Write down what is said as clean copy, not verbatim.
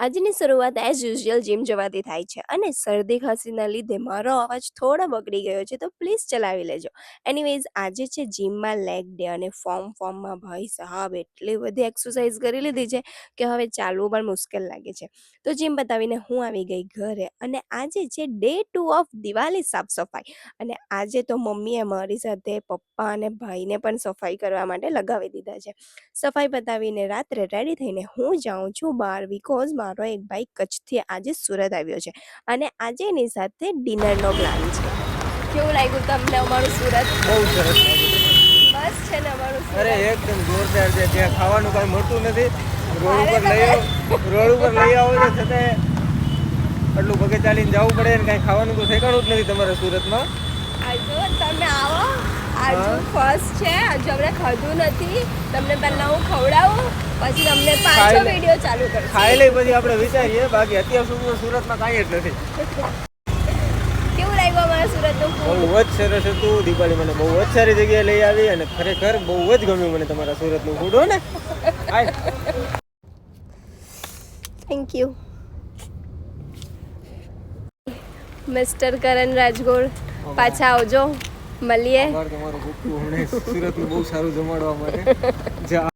આજની શરૂઆત as usual gym જવાથી થાય છે અને શરદી ખાંસીના લીધે મારો અવાજ થોડો બગડી ગયો છે, તો પ્લીઝ ચલાવી લેજો. એનીવેઝ આજે છે જીમમાં લેગ ડે અને ફોર્મમાં ભાઈ સાહેબ એટલી બધી એક્સરસાઇઝ કરી લીધી છે કે હવે ચાલવું પણ મુશ્કેલ લાગે છે. તો જીમ બતાવીને હું આવી ગઈ ઘરે અને આજે છે ડે 2 ઓફ દિવાળી સાફ સફાઈ. અને આજે તો મમ્મીએ મારી સાથે પપ્પા અને ભાઈને પણ સફાઈ કરવા માટે લગાવી દીધા છે. સફાઈ પતાવીને રાત્રે રેડી થઈને હું જાઉં છું બહાર, બીકોઝ મારો એક ભાઈ કચ્છથી આજે સુરત આવ્યો છે અને આજે એની સાથે ડિનરનો પ્લાન છે. કેવું લાગ્યું તમને અમારું સુરત? બહુ સરસ લાગ્યું. બસ છે ને અમારું સુરત. અરે એકદમ જોરદાર છે. ત્યાં ખાવાનું કાંઈ મળતું નથી. રોડ ઉપર અરે લઈ આવો છો છતાં આટલું પગે ચાલીને જવું પડે ને કાંઈ ખાવાનું તો ઠેકાણું જ નથી તમારા સુરતમાં. આજુ તમે આવો, આજુ ફર્સ્ટ છે, આજુ આપણે ખાધું નથી. તમને પહેલા હું ખવડાવું, પછી તમને પાછો વિડીયો ચાલુ કરશું. ખાઈ લઈ પછી આપણે વિચારીએ, બાકી અત્યાર સુધી સુરતમાં કાંઈ જ નથી. કેવું લાગ્યું અમારા સુરતનું ફૂડ? બહુ જ સરસ હતું. દીપાલી મને બહુ જ સારી જગ્યાએ લઈ આવી અને ખરેખર બહુ જ ગમ્યું મને તમારા સુરતનું ફૂડ. હો ને થેન્ક યુ મિસ્ટર કરણ રાજગોર. પાછા આવજો, મળીએ. તમારું સુરતનું બહુ સારું જમાડવા માટે.